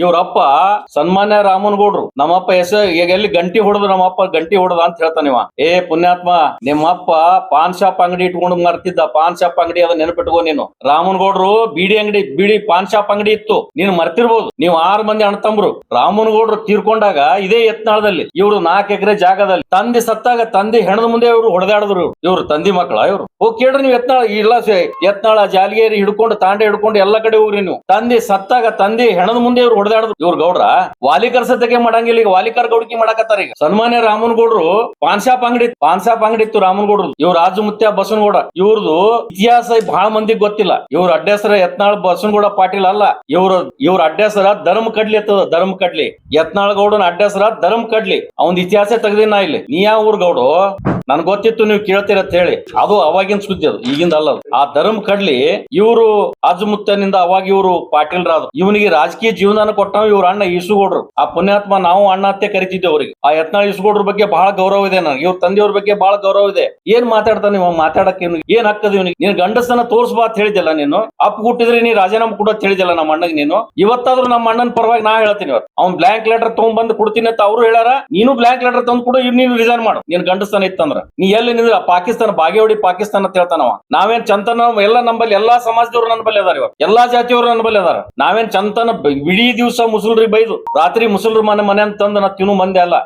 ಇವ್ರಪ್ಪ ಸನ್ಮಾನ್ಯ ರಾಮನಗೌಡ್ರು ನಮ್ಮಪ್ಪ ಈಗ ಎಲ್ಲಿ ಗಂಟಿ ಹೊಡೆದು ನಮ್ಮಪ್ಪ ಗಂಟಿ ಹೊಡೆದ ಅಂತ ಹೇಳ್ತಾನಿವ. ಪುಣ್ಯಾತ್ಮ, ನಿಮ್ಮಪ್ಪ ಪಾನ್ ಶಾಪ್ ಅಂಗಡಿ ಇಟ್ಕೊಂಡು ಮರ್ತಿದ್ದ. ಪಾನ್ ಶಾಪ್ ಅಂಗಡಿ ಅದ ನೆನಪಿಟ್ಕೋ ನೀನು. ರಾಮನಗೌಡ್ರು ಬೀಡಿ ಪಾನ್ ಶಾಪ್ ಅಂಗಡಿ ಇತ್ತು, ನೀನು ಮರ್ತಿರ್ಬೋದು. ನೀವು 6 ಮಂದಿ ಅಣ್ಣತಂಬ್ರು. ರಾಮನಗೌಡ್ರು ತೀರ್ಕೊಂಡಾಗ ಇದೇ ಯತ್ನಾಳದಲ್ಲಿ ಇವ್ರು 4 ಎಕರೆ ಜಾಗದಲ್ಲಿ ತಂದೆ ಸತ್ತಾಗ ತಂದೆ ಹೆಣದ ಮುಂದೆ ಇವ್ರು ಹೊಡೆದಾಡಿದ್ರು. ಇವ್ರು ತಂದಿ ಮಕ್ಕಳ ಇವ್ರು. ಹೋಗಿ ಕೇಳ್ರಿ ನೀವು ಯತ್ನಾಳ ಇಲ್ಲ ಯತ್ನಾಳ ಜಾಲಿಗೇರಿ ಹಿಡ್ಕೊಂಡು ತಾಂಡೆ ಹಿಡ್ಕೊಂಡು ಎಲ್ಲ ಕಡೆ ಹೋಗ್ರಿ ನೀವು. ತಂದೆ ಸತ್ತಾಗ ತಂದೆ ಹೆಣದ ಮುಂದೆ ಇವ್ರು ಹೊಡೆದಾಡಿದ್ರು. ಇವ್ರ ಗೌಡ್ರ ವಾಲಿಕರ್ ಸತ್ತಕ್ಕೆ ಮಾಡಂಗಿಲ್ಲ, ಈಗ ವಾಲಿಕರ್ ಗೌಡ್ಕಿ ಮಾಡಕತ್ತಾರ. ಈಗ ಸನ್ಮಾನ್ಯ ರಾಮನಗೌಡ್ರು ಪಾನ್ ಶಾಪ್ ಅಂಗಡಿ ಇತ್ತು ರಾಮನಗೌಡ್ರು. ಇವ್ರ ರಾಜು ಮುತ್ಯ ಬಸವನಗೌಡ ಇವ್ರದು ಇತಿಹಾಸ ಬಹಳ ಮಂದಿಗೆ ಗೊತ್ತಿಲ್ಲ. ಇವ್ರ ಅಡ್ಡೆಸರ ಯತ್ನಾಳ್ ಬಸವನಗೌಡ ಪಾಟೀಲ್ ಅಲ್ಲ. ಇವ್ರ ಅಡ್ಡೆಸರ ಧರ್ಮ ಕಡ್ಲಿ ಇರ್ತದ. ಧರ್ಮ ಕಡ್ಲಿ ಯತ್ನಾಳ್ ಗೌಡನ ಅಡ್ಡೆಸರ ಧರ್ಮ ಕಡ್ಲಿ. ಅವನ್ ಇತಿಹಾಸ ತೆಗ್ದಿನ ಇಲ್ಲಿ. ನೀ ಯಾವ ಊರ್ ಗೌಡು ನನ್ ಗೊತ್ತಿತ್ತು ನೀವು ಕೇಳ್ತೀರತ್ ಹೇಳಿ. ಅದು ಅವಾಗಿನ ಸುದ್ದಿ, ಅದು ಈಗಿಂದ ಅಲ್ಲ. ಆ ಧರ್ಮ ಕಡ್ಲಿ ಇವರು ಅಜುಮುತ್ತನಿಂದ ಅವಾಗ ಇವರು ಪಾಟೀಲ್ರಾದ್ರು. ಇವನಿಗೆ ರಾಜಕೀಯ ಜೀವನ ಕೊಟ್ಟವ್ ಇವ್ರ ಅಣ್ಣ ಈಸುಗೌಡ್ರು. ಆ ಪುಣ್ಯಾತ್ಮ ನಾವು ಅಣ್ಣ ಅತ್ತೆ ಕರಿತಿದ್ದೆ ಅವ್ರಿಗೆ. ಆ ಯತ್ನಾಳ್ ಈಸುಗೌಡ್ರ ಬಗ್ಗೆ ಬಹಳ ಗೌರವ ಇದೆ ನನಗೆ. ಇವ್ರ ತಂದೆಯವ್ರ ಬಗ್ಗೆ ಬಹಳ ಗೌರವ ಇದೆ. ಏನ್ ಮಾತಾಡ್ತಾನೆ ಇವ? ಮಾತಾಡಕ್ಕೆ ಏನ್ ಹಾಕದ ಇವನಿಗೆ? ನೀನ್ ಗಂಡಸನ ತೋರ್ಸ್ಬಾ ಅಂತ ಹೇಳಿದ್ಯಲ್ಲ ನೀನು. ಅಪ್ಪ ಹುಟ್ಟಿದ್ರೆ ನೀ ರಾಜೀನಾಮೆ ಕೂಡ ಹೇಳಿದ್ಯಲ್ಲ ನಮ್ಮ ಅಣ್ಣಗೆ ನೀನು. ಇವತ್ತಾದ್ರೂ ನಮ್ಮ ಅಣ್ಣನ ಪರವಾಗಿ ನಾ ಹೇಳ್ತೀನಿ. ಅವ್ನ್ ಬ್ಲಾಂಕ್ ಲೆಟರ್ ತಗೊಂಡ್ಬಂದು ಕೊಡ್ತೀನಿ ಅಂತ ಅವ್ರು ಹೇಳಾರ. ನೀನು ಬ್ಲಾಂಕ್ ಲೆಟರ್ ತಂದು ಕೂಡ ನೀನು ರಿಸೈನ್ ಮಾಡು. ನೀನ್ ಗಂಡಸ್ತಾನ ಇತ್ತಂದ್ರ ನೀ ಎಲ್ಲಿ ನಿಂದ್ರ ಪಾಕಿಸ್ತಾನ ಬಾಗೇವಾಡಿ ಪಾಕಿಸ್ತಾನ ಅಂತ ಹೇಳ್ತಾನವ. ನಾವೇನ್ ಚಂತನ ಎಲ್ಲ ನಂಬಲ್ಲಿ ಎಲ್ಲಾ ಸಮಾಜದವ್ರು ನನ್ನ ಬಲ್ಲಿ ಅದಾರ. ಎಲ್ಲಾ ಜಾತಿಯವರು ನನ್ನ ಬಲ್ಲಿ ಅದಾರ. ನಾವೇನ್ ಚಂತನ ಇಡೀ ದಿವಸ ಮುಸಲ್ರಿ ಬೈದು ರಾತ್ರಿ ಮುಸಲ್ರ ಮನೆ ಅಂತಂದು ನಾ ತಿನ್ನು ಮಂದಿ ಅಲ್ಲ.